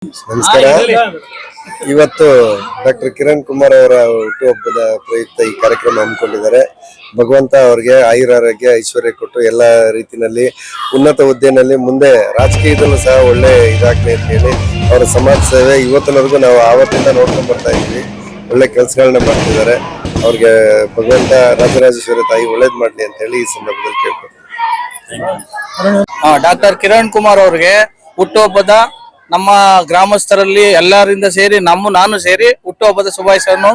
ನಮಸ್ಕಾರ. ಇವತ್ತು ಡಾಕ್ಟರ್ ಕಿರಣ್ ಕುಮಾರ್ ಅವರ ಹುಟ್ಟುಹಬ್ಬದ ಪ್ರಯುಕ್ತ ಈ ಕಾರ್ಯಕ್ರಮ ಹಮ್ಮಿಕೊಂಡಿದ್ದಾರೆ. ಭಗವಂತ ಅವರಿಗೆ ಆಯುರಾರೋಗ್ಯ ಐಶ್ವರ್ಯ ಕೊಟ್ಟು ಎಲ್ಲ ರೀತಿಯಲ್ಲಿ ಉನ್ನತ ಹುದ್ದೆಯಲ್ಲಿ ಮುಂದೆ ರಾಜಕೀಯದಲ್ಲೂ ಸಹ ಒಳ್ಳೆ ಇದಾಗ್ಲಿ ಅಂತ ಹೇಳಿ ಅವರ ಸಮಾಜ ಸೇವೆ ಇವತ್ತಿನವರೆಗೂ ನಾವು ಆವತ್ತಿಂದ ನೋಡ್ಕೊಂಡ್ ಬರ್ತಾ ಇದ್ವಿ. ಒಳ್ಳೆ ಕೆಲಸಗಳನ್ನ ಮಾಡ್ತಿದ್ದಾರೆ. ಅವ್ರಿಗೆ ಭಗವಂತ ರಾಜರಾಜೇಶ್ವರಿ ತಾಯಿ ಒಳ್ಳೇದ್ ಮಾಡ್ಲಿ ಅಂತ ಹೇಳಿ ಈ ಸಂದರ್ಭದಲ್ಲಿ ಕೇಳ್ಕೊತೀನಿ. ಡಾಕ್ಟರ್ ಕಿರಣ್ ಕುಮಾರ್ ಅವ್ರಿಗೆ ಹುಟ್ಟುಹಬ್ಬದ ನಮ್ಮ ಗ್ರಾಮಸ್ಥರಲ್ಲಿ ಎಲ್ಲರಿಂದ ಸೇರಿ ನಾನು ಸೇರಿ ಹುಟ್ಟುಹಬ್ಬದ ಶುಭಾಶಯವನ್ನು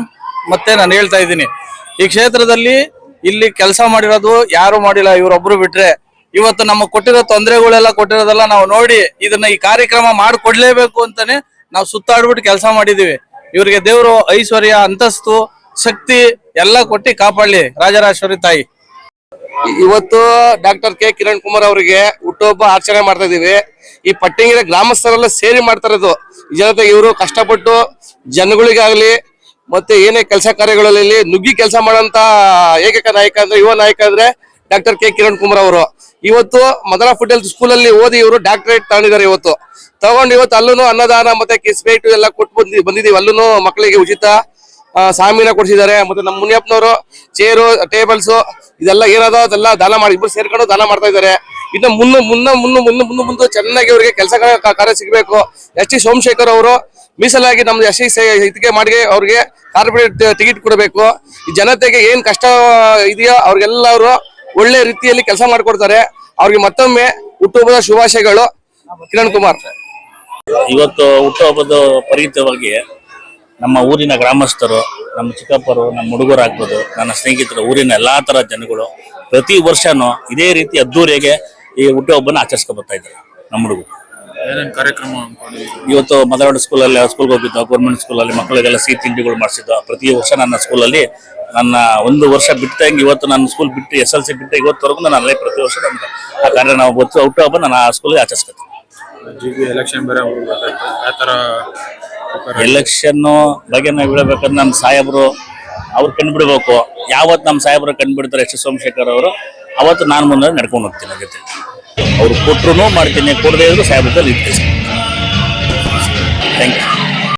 ಮತ್ತೆ ನಾನು ಹೇಳ್ತಾ ಇದ್ದೀನಿ. ಈ ಕ್ಷೇತ್ರದಲ್ಲಿ ಇಲ್ಲಿ ಕೆಲಸ ಮಾಡಿರೋದು ಯಾರು ಮಾಡಿಲ್ಲ, ಇವರೊಬ್ರು ಬಿಟ್ರೆ. ಇವತ್ತು ನಮ್ಮ ಕೊಟ್ಟಿರೋ ತೊಂದರೆಗಳೆಲ್ಲ ಕೊಟ್ಟಿರೋದೆಲ್ಲ ನಾವು ನೋಡಿ ಇದನ್ನ ಈ ಕಾರ್ಯಕ್ರಮ ಮಾಡಿಕೊಡ್ಲೇಬೇಕು ಅಂತಾನೆ ನಾವು ಸುತ್ತಾಡ್ಬಿಟ್ಟು ಕೆಲಸ ಮಾಡಿದೀವಿ. ಇವ್ರಿಗೆ ದೇವರು ಐಶ್ವರ್ಯ, ಅಂತಸ್ತು, ಶಕ್ತಿ ಎಲ್ಲ ಕೊಟ್ಟು ಕಾಪಾಡಲಿ ರಾಜರಾಜೇಶ್ವರಿ ತಾಯಿ. ಇವತ್ತು ಡಾಕ್ಟರ್ ಕೆ ಕಿರಣ್ ಕುಮಾರ್ ಅವರಿಗೆ ಹುಟ್ಟುಹಬ್ಬ ಆಚರಣೆ ಮಾಡ್ತಾ ಇದೀವಿ. ಈ ಪಟ್ಟಿಂಗಿನ ಗ್ರಾಮಸ್ಥರೆಲ್ಲ ಸೇರಿ ಮಾಡ್ತಾ ಇರೋದು. ಜನತೆ ಇವರು ಕಷ್ಟಪಟ್ಟು ಜನಗಳಿಗಾಗ್ಲಿ ಮತ್ತೆ ಏನೇ ಕೆಲಸ ಕಾರ್ಯಗಳಲ್ಲಿ ನುಗ್ಗಿ ಕೆಲಸ ಮಾಡೋಂತ ಏಕೈಕ ನಾಯಕ ಅಂದ್ರೆ ಯುವ ನಾಯಕ ಅಂದ್ರೆ ಡಾಕ್ಟರ್ ಕೆ ಕಿರಣ್ ಕುಮಾರ್ ಅವರು. ಇವತ್ತು ಮದನ ಫುಡ್ ಸ್ಕೂಲಲ್ಲಿ ಓದಿ ಇವರು ಡಾಕ್ಟರೇಟ್ ತಗೊಂಡಿದ್ದಾರೆ. ಇವತ್ತು ಅಲ್ಲೂ ಅನ್ನದಾನ ಮತ್ತೆ ಕಿಸ್ಬೇಟು ಎಲ್ಲ ಕೊಟ್ಟು ಬಂದಿದ್ದೀವಿ. ಅಲ್ಲೂ ಮಕ್ಕಳಿಗೆ ಉಚಿತ ಸಾಮಿನ ಕೊಡಿಸಿದ್ದಾರೆ. ಮತ್ತೆ ನಮ್ಮ ಮುನಿಯಪ್ಪನವರು ಚೇರು ಟೇಬಲ್ಸ್ ಇದೆಲ್ಲ ಏನದೋ ಅದೆಲ್ಲ ದಾನ ಮಾಡಿ ಇಬ್ಬರು ಸೇರ್ಕೊಂಡು ದಾನ ಮಾಡ್ತಾ ಇದ್ದಾರೆ. ಇನ್ನು ಮುಂದೆ ಚೆನ್ನಾಗಿ ಅವರಿಗೆ ಕೆಲಸ ಕಾರ್ಯ ಸಿಗಬೇಕು. ಎಸ್ ಟಿ ಸೋಮಶೇಖರ್ ಅವರು ಮೀಸಲಾಗಿ ನಮ್ದು ಎಸ್ ಟಿ ಇದಕ್ಕೆ ಮಾಡಿ ಅವ್ರಿಗೆ ಕಾರ್ಪೊರೇಟ್ ಟಿಕೆಟ್ ಕೊಡಬೇಕು. ಈ ಜನತೆಗೆ ಏನ್ ಕಷ್ಟ ಇದೆಯೋ ಅವ್ರಿಗೆಲ್ಲ ಅವರು ಒಳ್ಳೆ ರೀತಿಯಲ್ಲಿ ಕೆಲಸ ಮಾಡಿಕೊಡ್ತಾರೆ. ಅವ್ರಿಗೆ ಮತ್ತೊಮ್ಮೆ ಹುಟ್ಟುಹಬ್ಬದ ಶುಭಾಶಯಗಳು. ಕಿರಣ್ ಕುಮಾರ್ ಇವತ್ತು ಹುಟ್ಟುಹಬ್ಬದ ಪರಿಹಿತವಾಗಿ ನಮ್ಮ ಊರಿನ ಗ್ರಾಮಸ್ಥರು, ನಮ್ಮ ಚಿಕ್ಕಪ್ಪರು, ನಮ್ಮ ಹುಡುಗರು ಆಗ್ಬೋದು, ನನ್ನ ಸ್ನೇಹಿತರು, ಊರಿನ ಎಲ್ಲಾ ತರ ಜನಗಳು ಪ್ರತಿ ವರ್ಷನೂ ಇದೇ ರೀತಿ ಅದ್ದೂರಿಯಾಗೆ ಈ ಹುಟ್ಟುಹಬ್ಬನ ಆಚರಿಸ್ಕೊಂಡು ಬರ್ತಾ ಇದ್ದಾರೆ. ನಮ್ಮ ಹುಡುಗರು ಕಾರ್ಯಕ್ರಮ ಇವತ್ತು ಮದರವಾಡ ಸ್ಕೂಲಲ್ಲಿ ಸ್ಕೂಲ್ಗೆ ಹೋಗಿದ್ದು, ಗೌರ್ಮೆಂಟ್ ಸ್ಕೂಲಲ್ಲಿ ಮಕ್ಕಳಿಗೆಲ್ಲ ಸಿಹಿ ತಿಂಡಿಗಳು ಮಾಡಿಸಿದ್ದು. ಪ್ರತಿ ವರ್ಷ ನನ್ನ ಸ್ಕೂಲಲ್ಲಿ ನನ್ನ ಒಂದು ವರ್ಷ ಬಿಟ್ಟಂಗೆ ಇವತ್ತು ನನ್ನ ಸ್ಕೂಲ್ ಬಿಟ್ಟು SLC ಬಿಟ್ಟು ಇವತ್ತವರೆಗೂ ನಾನು ಅಲ್ಲೇ ಪ್ರತಿ ವರ್ಷ ನಮ್ಗೆ ಆ ಕಾರ್ಯ ನಾವು ಹುಟ್ಟುಹಬ್ಬ ನಾನು ಆ ಸ್ಕೂಲ್ಗೆ ಆಚರಿಸ್ಕೊತೀನಿ. ಎಲೆಕ್ಷನ್ ಬಗ್ಗೆ ನಾವು ಹೇಳಬೇಕಾದ್ರೆ ನಮ್ಮ ಸಾಹೇಬರು ಅವ್ರು ಕಂಡುಬಿಡ್ಬೇಕು. ಯಾವತ್ತು ನಮ್ಮ ಸಾಹೇಬರು ಕಂಡುಬಿಡ್ತಾರೆ ಎಸ್ ಟಿ ಸೋಮಶೇಖರ್ ಅವರು, ಅವತ್ತು ನಾನು ಮುಂದೆ ನಡ್ಕೊಂಡು ಹೋಗ್ತೀನಿ. ಜೊತೆ ಅವ್ರು ಕೊಟ್ಟರು ಮಾಡ್ತೀನಿ, ಕೊಡದೇ ಇದ್ರು ಸಾಹೇಬ್ರಲ್ಲಿ ಇರ್ತೀನಿ. Thank you.